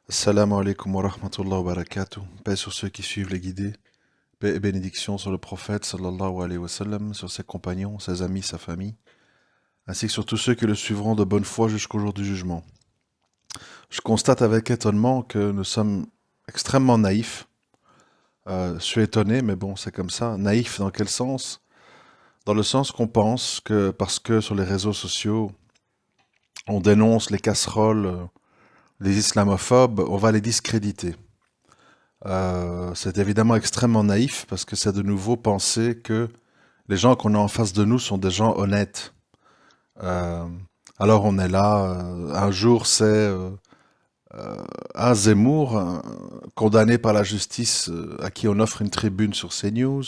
Assalamu alaikum wa rahmatullahi wa barakatuh. Paix sur ceux qui suivent les guidés. Paix et bénédiction sur le prophète sallallahu alayhi wa sallam, sur ses compagnons, ses amis, sa famille, ainsi que sur tous ceux qui le suivront de bonne foi jusqu'au jour du jugement. Je constate avec étonnement que nous sommes extrêmement naïfs. Je suis étonné, mais bon, c'est comme ça. Naïfs dans quel sens? Dans le sens qu'on pense que parce que sur les réseaux sociaux, on dénonce les casseroles, les islamophobes, on va les discréditer. C'est évidemment extrêmement naïf parce que c'est de nouveau penser que les gens qu'on a en face de nous sont des gens honnêtes. Euh, alors on est là, un jour c'est un Zemmour, condamné par la justice, à qui on offre une tribune sur CNews.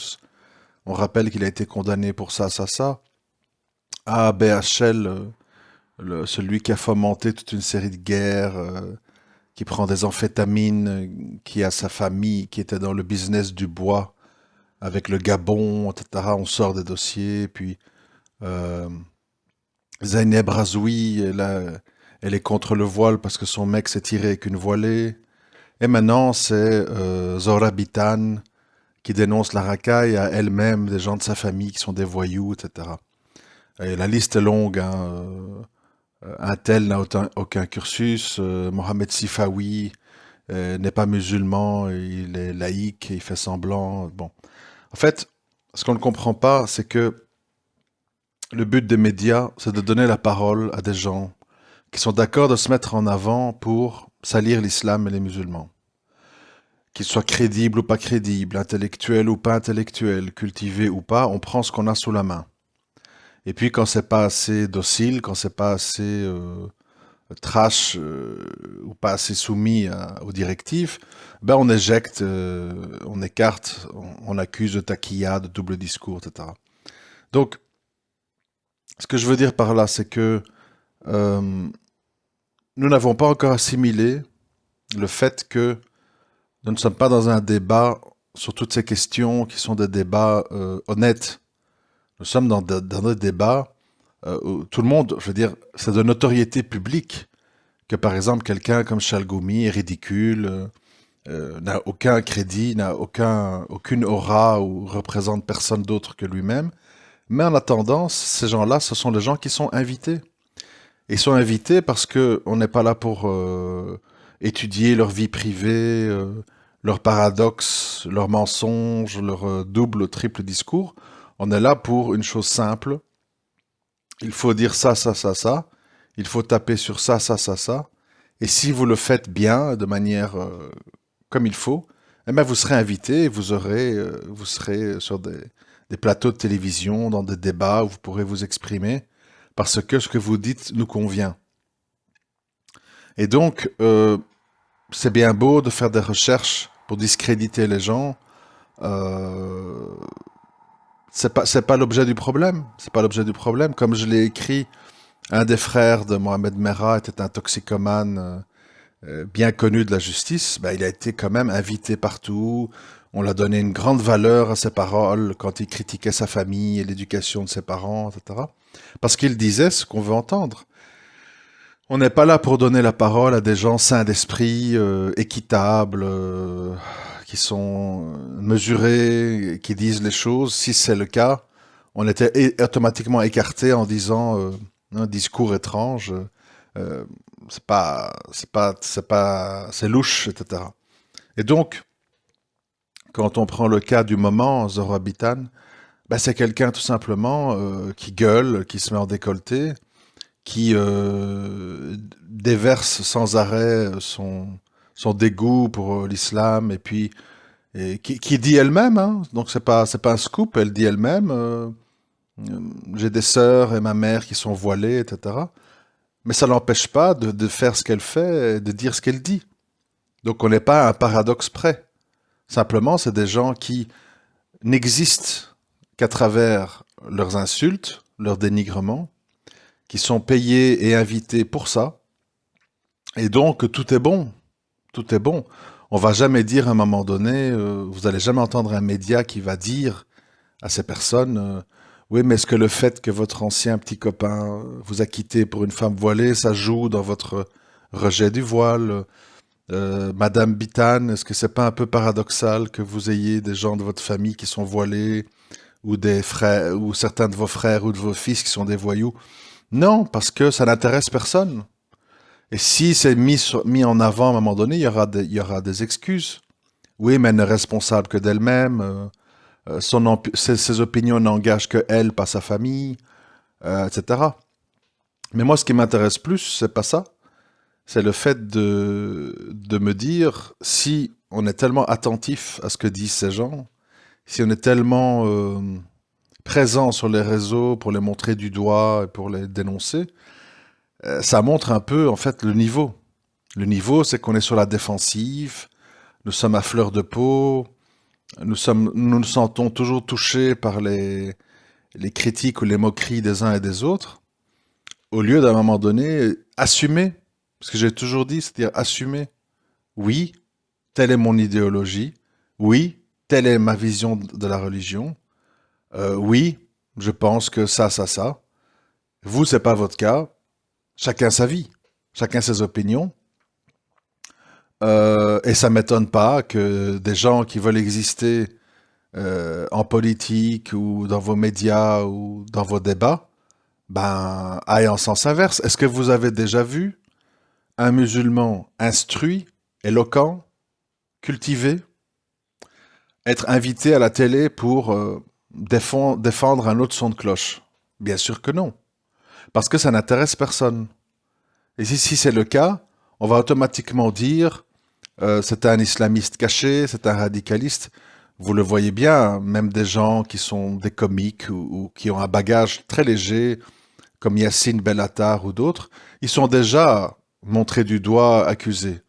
On rappelle qu'il a été condamné pour ça, ça, ça. À BHL, celui qui a fomenté toute une série de guerres, qui prend des amphétamines, qui a sa famille, qui était dans le business du bois, avec le Gabon, etc. On sort des dossiers, puis euh, Zainab Razoui, elle est contre le voile parce que son mec s'est tiré avec une voilée. Et maintenant, c'est Zora Bitan qui dénonce la racaille à elle-même, des gens de sa famille qui sont des voyous, etc. Et la liste est longue, hein. Un tel n'a aucun cursus. Mohamed Sifawi n'est pas musulman, il est laïque, il fait semblant. Bon. En fait, ce qu'on ne comprend pas, c'est que le but des médias, c'est de donner la parole à des gens qui sont d'accord de se mettre en avant pour salir l'islam et les musulmans. Qu'ils soient crédibles ou pas crédibles, intellectuels ou pas intellectuels, cultivés ou pas, on prend ce qu'on a sous la main. Et puis quand c'est pas assez docile, quand c'est pas assez trash ou pas assez soumis aux directives, ben on éjecte, on écarte, on accuse de taquilla, de double discours, etc. Donc, ce que je veux dire par là, c'est que euh, nous n'avons pas encore assimilé le fait que nous ne sommes pas dans un débat sur toutes ces questions qui sont des débats honnêtes. Nous sommes dans des débats où tout le monde, je veux dire, c'est de notoriété publique que par exemple quelqu'un comme Chalgoumi est ridicule, n'a aucun crédit, aucune aura ou représente personne d'autre que lui-même. Mais en attendant, ces gens-là, ce sont les gens qui sont invités. Ils sont invités parce que on n'est pas là pour étudier leur vie privée, leurs paradoxes, leurs mensonges, leur double, triple discours. On est là pour une chose simple. Il faut dire ça, ça, ça, ça. Il faut taper sur ça, ça, ça, ça. Et si vous le faites bien, de manière comme il faut, eh ben vous serez invité et vous serez sur des plateaux de télévision, dans des débats où vous pourrez vous exprimer parce que ce que vous dites nous convient. Et donc, c'est bien beau de faire des recherches pour discréditer les gens. Euh, c'est pas l'objet du problème. C'est pas l'objet du problème. Comme je l'ai écrit, un des frères de Mohamed Merah était un toxicomane bien connu de la justice. Ben, il a été quand même invité partout. On l'a donné une grande valeur à ses paroles quand il critiquait sa famille et l'éducation de ses parents, etc. Parce qu'il disait ce qu'on veut entendre. On n'est pas là pour donner la parole à des gens sains d'esprit, équitables, qui sont mesurés, qui disent les choses. Si c'est le cas, on était automatiquement écarté en disant un discours étrange, euh, c'est louche, etc. Et donc, quand on prend le cas du moment, Zora Bitan, ben c'est quelqu'un tout simplement qui gueule, qui se met en décolleté, qui déverse sans arrêt son dégoût pour l'islam et puis qui dit elle-même, hein, donc c'est pas un scoop, elle dit elle-même, j'ai des sœurs et ma mère qui sont voilées, etc. Mais ça l'empêche pas de faire ce qu'elle fait, et de dire ce qu'elle dit. Donc on n'est pas à un paradoxe près. Simplement, c'est des gens qui n'existent qu'à travers leurs insultes, leurs dénigrements, qui sont payés et invités pour ça. Et donc, tout est bon. Tout est bon. On va jamais dire à un moment donné, vous allez jamais entendre un média qui va dire à ces personnes, oui, mais est-ce que le fait que votre ancien petit copain vous a quitté pour une femme voilée, ça joue dans votre rejet du voile? Madame Bitane, est-ce que c'est pas un peu paradoxal que vous ayez des gens de votre famille qui sont voilés ou des frères ou certains de vos frères ou de vos fils qui sont des voyous? Non, parce que ça n'intéresse personne. Et si c'est mis en avant à un moment donné, il y aura des excuses. Oui, mais elle n'est responsable que d'elle-même. Ses opinions n'engagent que elle, pas sa famille, etc. Mais moi, ce qui m'intéresse plus, c'est pas ça. C'est le fait de me dire si on est tellement attentif à ce que disent ces gens, si on est tellement présent sur les réseaux pour les montrer du doigt et pour les dénoncer, ça montre un peu en fait le niveau. Le niveau, c'est qu'on est sur la défensive, nous sommes à fleur de peau, nous nous sentons toujours touchés par les critiques ou les moqueries des uns et des autres, au lieu d'un moment donné assumer, ce que j'ai toujours dit, c'est-à-dire assumer. Oui, telle est mon idéologie. Oui, telle est ma vision de la religion. Oui, je pense que ça. Vous, c'est pas votre cas. Chacun sa vie, chacun ses opinions. Et ça m'étonne pas que des gens qui veulent exister en politique ou dans vos médias ou dans vos débats, ben, aillent en sens inverse. Est-ce que vous avez déjà vu un musulman instruit, éloquent, cultivé, être invité à la télé pour défendre un autre son de cloche? Bien sûr que non, parce que ça n'intéresse personne. Et si c'est le cas, on va automatiquement dire c'est un islamiste caché, c'est un radicaliste. Vous le voyez bien, hein, même des gens qui sont des comiques ou qui ont un bagage très léger, comme Yassine Bellatar ou d'autres, ils sont déjà montrés du doigt, accusés.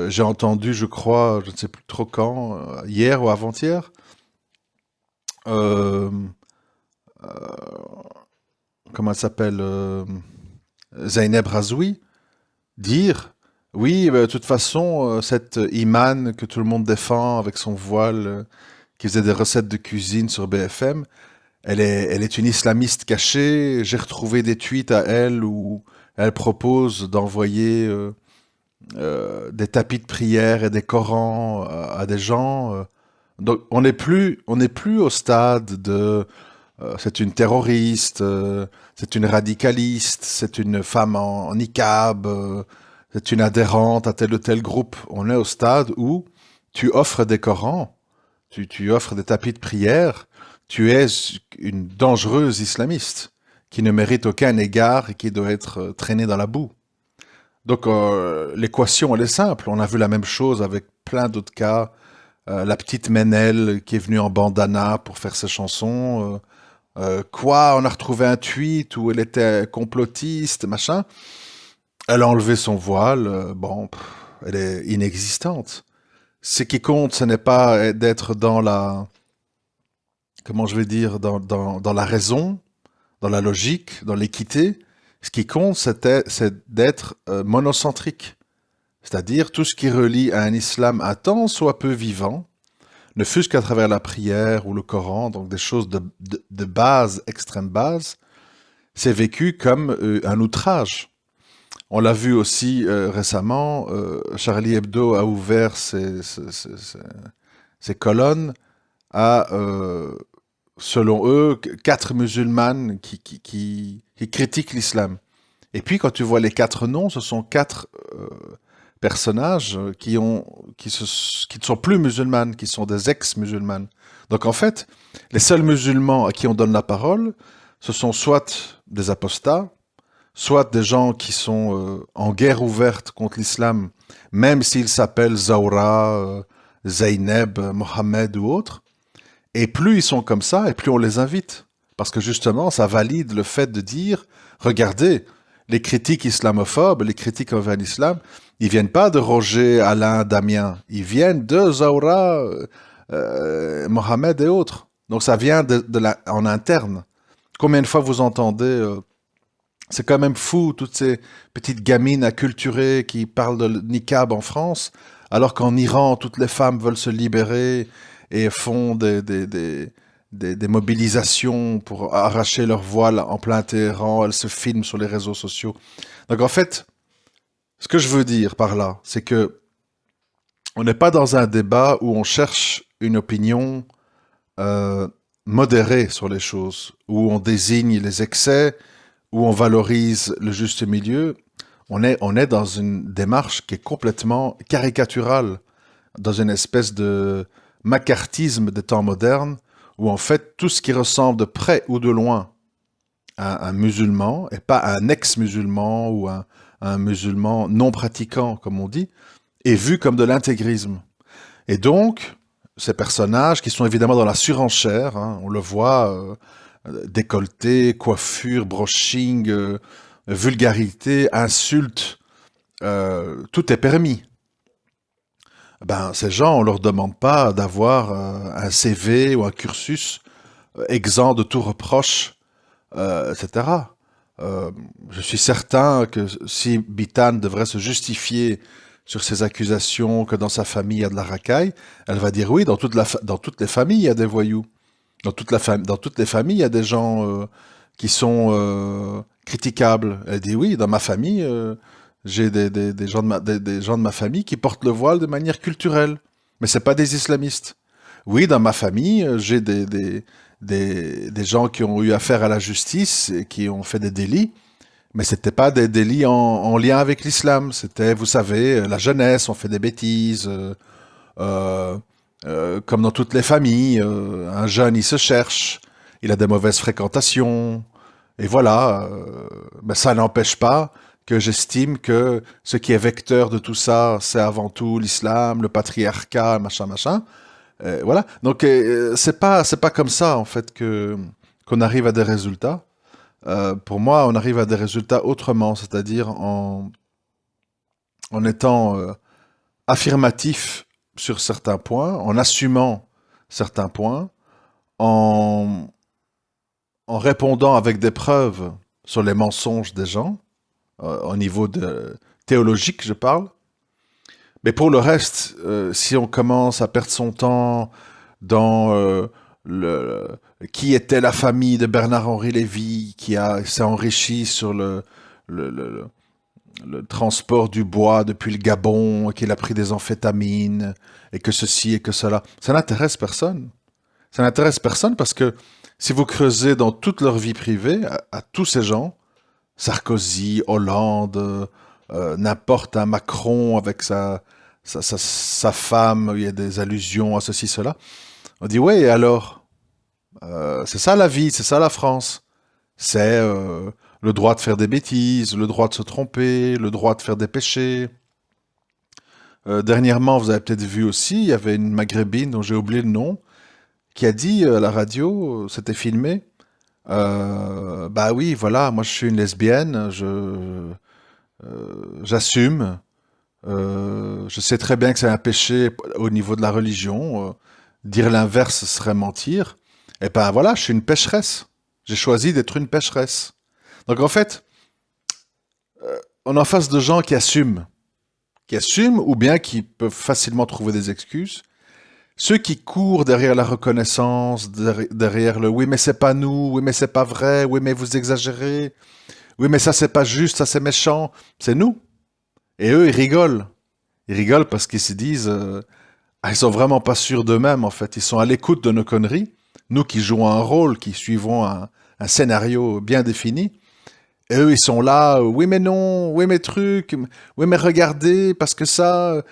J'ai entendu, je crois, je ne sais plus trop quand, hier ou avant-hier, euh, comment elle s'appelle, Zaineb Razoui, dire, oui, de toute façon, cette imane que tout le monde défend avec son voile, qui faisait des recettes de cuisine sur BFM, elle est une islamiste cachée. J'ai retrouvé des tweets à elle où elle propose d'envoyer des tapis de prière et des Corans à des gens. Donc on n'est plus au stade de c'est une terroriste, c'est une radicaliste, c'est une femme en niqab, c'est une adhérente à tel ou tel groupe. On est au stade où tu offres des Corans, tu offres des tapis de prière, tu es une dangereuse islamiste qui ne mérite aucun égard et qui doit être traînée dans la boue. Donc l'équation, elle est simple. On a vu la même chose avec plein d'autres cas. La petite Ménel qui est venue en bandana pour faire ses chansons. Quoi, on a retrouvé un tweet où elle était complotiste, machin. Elle a enlevé son voile. Bon, elle est inexistante. Ce qui compte, ce n'est pas d'être dans la, comment je vais dire, dans la raison, dans la logique, dans l'équité. Ce qui compte, c'est d'être monocentrique. C'est-à-dire tout ce qui relie à un islam un tant soit peu vivant, ne fût-ce qu'à travers la prière ou le Coran, donc des choses de base, extrême base, c'est vécu comme un outrage. On l'a vu aussi récemment, Charlie Hebdo a ouvert ses colonnes à, selon eux, quatre musulmanes qui critiquent l'islam. Et puis quand tu vois les quatre noms, ce sont quatre personnages qui ne sont plus musulmanes, qui sont des ex-musulmanes. Donc en fait, les seuls musulmans à qui on donne la parole, ce sont soit des apostats, soit des gens qui sont en guerre ouverte contre l'islam, même s'ils s'appellent Zawra, Zaineb, Mohammed ou autres. Et plus ils sont comme ça, et plus on les invite. Parce que justement, ça valide le fait de dire, regardez, les critiques islamophobes, les critiques envers l'islam, ils viennent pas de Roger, Alain, Damien. Ils viennent de Zawra, Mohamed et autres. Donc ça vient en interne. Combien de fois vous entendez c'est quand même fou, toutes ces petites gamines acculturées qui parlent de niqab en France, alors qu'en Iran, toutes les femmes veulent se libérer et font des mobilisations pour arracher leur voile en plein Téhéran, elles se filment sur les réseaux sociaux. Donc en fait, ce que je veux dire par là, c'est que On n'est pas dans un débat où on cherche une opinion euh, modérée sur les choses, où on désigne les excès, où on valorise le juste milieu. On est dans une démarche qui est complètement caricaturale, dans une espèce de macartisme des temps modernes, où en fait tout ce qui ressemble de près ou de loin à un musulman, et pas un ex-musulman ou un musulman non pratiquant, comme on dit, est vu comme de l'intégrisme. Et donc, ces personnages qui sont évidemment dans la surenchère, hein, on le voit, décolleté, coiffure, brushing, vulgarité, insultes, tout est permis. Ben, ces gens, on leur demande pas d'avoir un CV ou un cursus exempt de tout reproche, etc. Je suis certain que si Bitan devrait se justifier sur ces accusations que dans sa famille il y a de la racaille, elle va dire oui, dans toutes les familles il y a des voyous. Dans toutes les familles il y a des gens qui sont critiquables. Elle dit oui, dans ma famille, j'ai des gens des gens de ma famille qui portent le voile de manière culturelle. Mais c'est pas des islamistes. Oui, dans ma famille, j'ai des gens qui ont eu affaire à la justice et qui ont fait des délits, mais c'était pas des délits en lien avec l'islam. C'était, vous savez, la jeunesse, on fait des bêtises, euh, comme dans toutes les familles. Un jeune, il se cherche, il a des mauvaises fréquentations, et voilà. Mais ça n'empêche pas que j'estime que ce qui est vecteur de tout ça, c'est avant tout l'islam, le patriarcat, machin, machin. Voilà. Donc c'est pas comme ça en fait que qu'on arrive à des résultats. Pour moi, on arrive à des résultats autrement, c'est-à-dire en étant affirmatif sur certains points, en assumant certains points, en, en répondant avec des preuves sur les mensonges des gens, au niveau théologique, je parle. Mais pour le reste, si on commence à perdre son temps dans le qui était la famille de Bernard-Henri Lévy s'est enrichi sur le, le- le transport du bois depuis le Gabon, qu'il a pris des amphétamines et que ceci et que cela, ça n'intéresse personne. Ça n'intéresse personne parce que si vous creusez dans toute leur vie privée, à tous ces gens, Sarkozy, Hollande, n'importe un Macron avec sa femme, il y a des allusions à ceci, cela. On dit, ouais, et alors? C'est ça la vie, c'est ça la France. C'est le droit de faire des bêtises, le droit de se tromper, le droit de faire des péchés. Dernièrement, vous avez peut-être vu aussi, il y avait une maghrébine dont j'ai oublié le nom, qui a dit à la radio, c'était filmé, bah oui, voilà, moi je suis une lesbienne, j'assume, je sais très bien que c'est un péché au niveau de la religion, dire l'inverse serait mentir, et ben voilà, je suis une pécheresse, j'ai choisi d'être une pécheresse. Donc en fait, on est en face de gens qui assument ou bien qui peuvent facilement trouver des excuses. Ceux qui courent derrière la reconnaissance, derrière le oui mais c'est pas nous, oui mais c'est pas vrai, oui mais vous exagérez, oui mais ça c'est pas juste, ça c'est méchant, c'est nous. Et eux ils rigolent. Ils rigolent parce qu'ils se disent ah, ils sont vraiment pas sûrs d'eux-mêmes en fait, ils sont à l'écoute de nos conneries, nous qui jouons un rôle, qui suivons un scénario bien défini. Et eux, ils sont là, oui mais non, oui mais truc, oui mais regardez, parce que ça,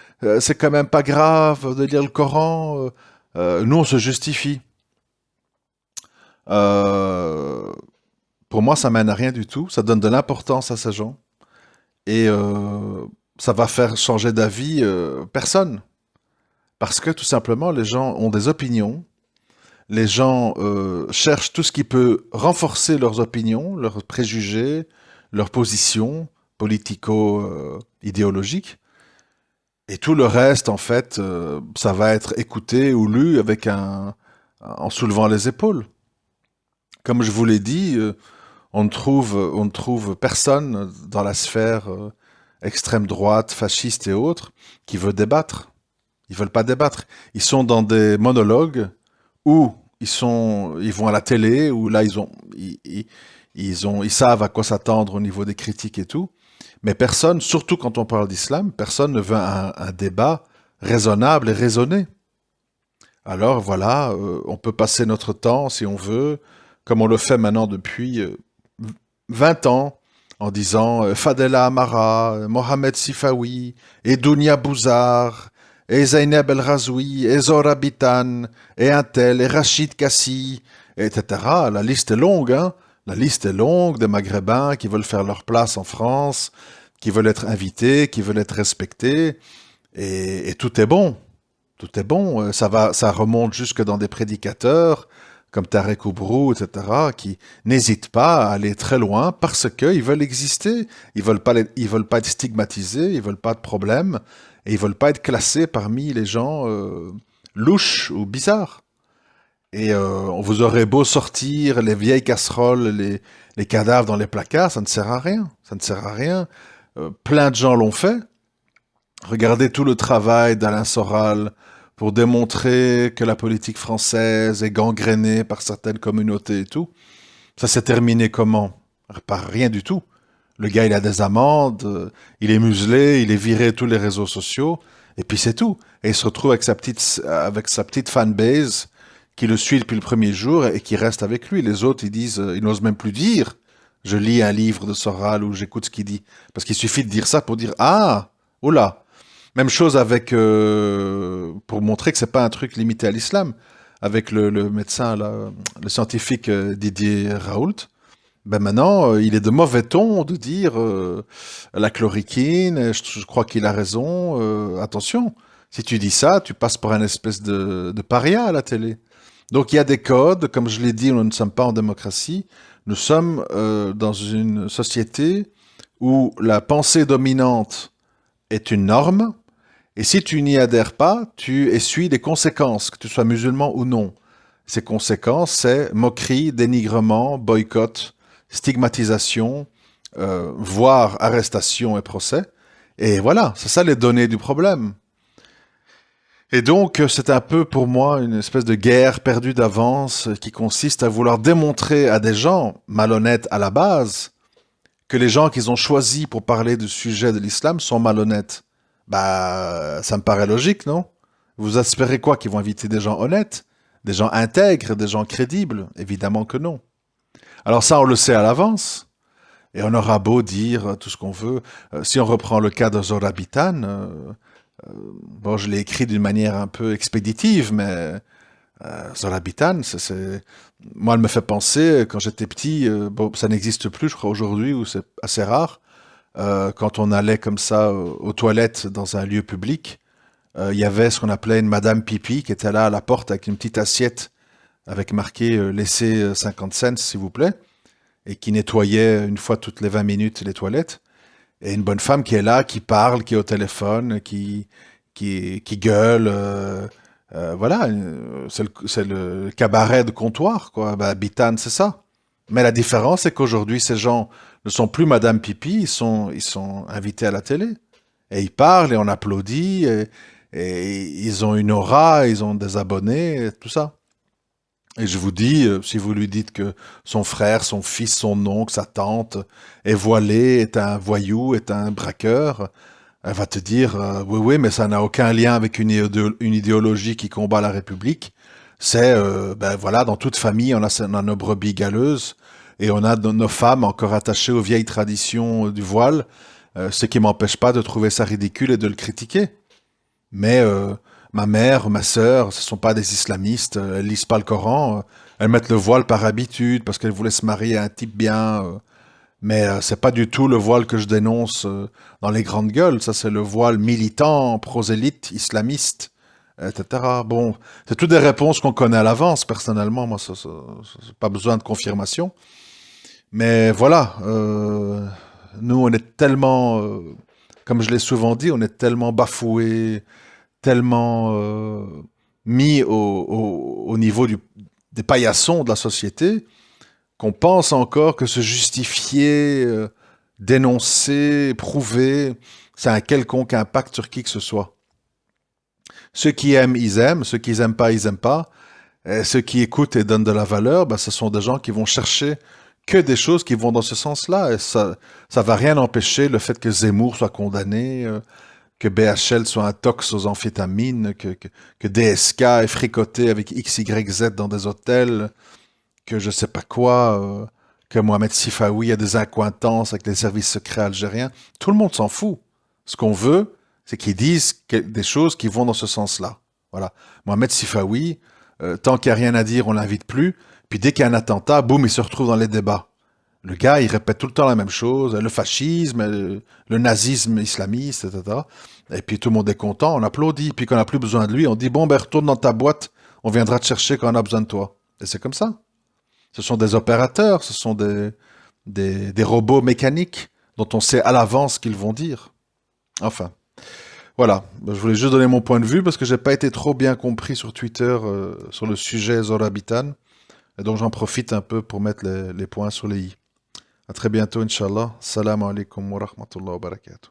c'est quand même pas grave de lire le Coran. Nous, on se justifie. Euh, pour moi, ça mène à rien du tout. Ça donne de l'importance à ces gens. Et ça va faire changer d'avis personne. Parce que tout simplement, les gens ont des opinions. Les gens cherchent tout ce qui peut renforcer leurs opinions, leurs préjugés, leurs positions politico-idéologiques. Et tout le reste, en fait, ça va être écouté ou lu en soulevant les épaules. Comme je vous l'ai dit, on ne trouve personne dans la sphère extrême droite, fasciste et autres qui veut débattre. Ils veulent pas débattre. Ils sont dans des monologues où ils vont à la télé, où là ils savent à quoi s'attendre au niveau des critiques et tout. Mais personne, surtout quand on parle d'islam, personne ne veut un débat raisonnable et raisonné. Alors voilà, on peut passer notre temps, si on veut, comme on le fait maintenant depuis 20 ans, en disant Fadela Amara, Mohamed Sifawi, et Dounia Bouzar, et Zainab El Razoui, et Zora Bitan, et un tel, et Rachid Kassi, etc. La liste est longue, hein. La liste est longue des Maghrébins qui veulent faire leur place en France, qui veulent être invités, qui veulent être respectés, et tout est bon. Tout est bon. Ça remonte jusque dans des prédicateurs comme Tarek Oubrou, etc., qui n'hésitent pas à aller très loin parce qu'ils veulent exister. Ils veulent pas être stigmatisés, ils veulent pas de problème, et ils veulent pas être classés parmi les gens louches ou bizarres. Et on vous aurait beau sortir les vieilles casseroles, les cadavres dans les placards, ça ne sert à rien. Ça ne sert à rien. Plein de gens l'ont fait. Regardez tout le travail d'Alain Soral pour démontrer que la politique française est gangrénée par certaines communautés et tout. Ça s'est terminé comment? Par rien du tout. Le gars, il a des amendes, il est muselé, il est viré de tous les réseaux sociaux, et puis c'est tout. Et il se retrouve avec sa petite fanbase qui le suit depuis le premier jour et qui reste avec lui. Les autres, ils disent, ils n'osent même plus dire. Je lis un livre de Soral ou j'écoute ce qu'il dit. Parce qu'il suffit de dire ça pour dire, ah, oh là. Même chose avec, pour montrer que c'est pas un truc limité à l'islam, avec le médecin, là, le scientifique Didier Raoult. Ben maintenant, il est de mauvais ton de dire la chloroquine, je crois qu'il a raison, attention. Si tu dis ça, tu passes pour un espèce de paria à la télé. Donc il y a des codes, comme je l'ai dit, nous ne sommes pas en démocratie, nous sommes dans une société où la pensée dominante est une norme, et si tu n'y adhères pas, tu essuies des conséquences, que tu sois musulman ou non. Ces conséquences, c'est moquerie, dénigrement, boycott, stigmatisation, voire arrestation et procès. Et voilà, c'est ça les données du problème. Et donc, c'est un peu pour moi une espèce de guerre perdue d'avance qui consiste à vouloir démontrer à des gens malhonnêtes à la base que les gens qu'ils ont choisis pour parler du sujet de l'islam sont malhonnêtes. Bah, ça me paraît logique, non? Vous espérez quoi? Qu'ils vont inviter des gens honnêtes, des gens intègres, des gens crédibles? Évidemment que non. Alors ça, on le sait à l'avance. Et on aura beau dire tout ce qu'on veut. Si on reprend le cas de Zora Bitan, bon, je l'ai écrit d'une manière un peu expéditive, mais Zora Bitan, moi, elle me fait penser, quand j'étais petit, bon, ça n'existe plus, je crois, aujourd'hui, ou c'est assez rare, quand on allait comme ça aux toilettes dans un lieu public, il y avait ce qu'on appelait une Madame Pipi qui était là à la porte avec une petite assiette avec marqué laissez 50 cents, s'il vous plaît, et qui nettoyait une fois toutes les 20 minutes les toilettes. Et une bonne femme qui est là, qui parle, qui est au téléphone, qui gueule. Voilà, c'est le cabaret de comptoir, quoi. Bah, Bitan, c'est ça. Mais la différence, c'est qu'aujourd'hui, ces gens ne sont plus Madame Pipi, ils sont invités à la télé. Et ils parlent et on applaudit, et ils ont une aura, ils ont des abonnés, et tout ça. Et je vous dis, si vous lui dites que son frère, son fils, son oncle, sa tante est voilé, est un voyou, est un braqueur, elle va te dire, oui, oui, mais ça n'a aucun lien avec une idéologie qui combat la République. C'est, ben voilà, dans toute famille, on a nos brebis galeuses et on a nos femmes encore attachées aux vieilles traditions du voile, ce qui m'empêche pas de trouver ça ridicule et de le critiquer. Mais ma mère, ma sœur, ce sont pas des islamistes, elles lisent pas le Coran, elles mettent le voile par habitude parce qu'elles voulaient se marier à un type bien. Mais c'est pas du tout le voile que je dénonce dans les grandes gueules. Ça, c'est le voile militant, prosélyte, islamiste, etc. Bon, c'est toutes des réponses qu'on connaît à l'avance. Personnellement, moi, c'est pas besoin de confirmation. Mais voilà, nous, on est tellement, comme je l'ai souvent dit, on est tellement bafoués, tellement mis au niveau des paillassons de la société qu'on pense encore que se justifier, dénoncer, prouver, ça a un quelconque impact sur qui que ce soit. Ceux qui aiment, ils aiment. Ceux qui n'aiment pas, ils n'aiment pas. Et ceux qui écoutent et donnent de la valeur, ben, ce sont des gens qui vont chercher que des choses qui vont dans ce sens-là. Et ça va rien empêcher le fait que Zemmour soit condamné, que BHL soit un tox aux amphétamines, que DSK est fricoté avec XYZ dans des hôtels, que je sais pas quoi, que Mohamed Sifawi a des accointances avec les services secrets algériens. Tout le monde s'en fout. Ce qu'on veut, c'est qu'ils disent des choses qui vont dans ce sens-là. Voilà. Mohamed Sifawi, tant qu'il n'y a rien à dire, on l'invite plus. Puis dès qu'il y a un attentat, boum, il se retrouve dans les débats. Le gars, il répète tout le temps la même chose, le fascisme, le nazisme islamiste, etc. Et puis tout le monde est content, on applaudit. Puis quand on n'a plus besoin de lui, on dit, bon, ben retourne dans ta boîte, on viendra te chercher quand on a besoin de toi. Et c'est comme ça. Ce sont des opérateurs, ce sont des robots mécaniques dont on sait à l'avance ce qu'ils vont dire. Enfin, voilà. Je voulais juste donner mon point de vue parce que j'ai pas été trop bien compris sur Twitter sur le sujet Zorabitan. Et donc j'en profite un peu pour mettre les points sur les i. À très bientôt, Inch'Allah. Salam alaikum wa rahmatullah wa barakatuh.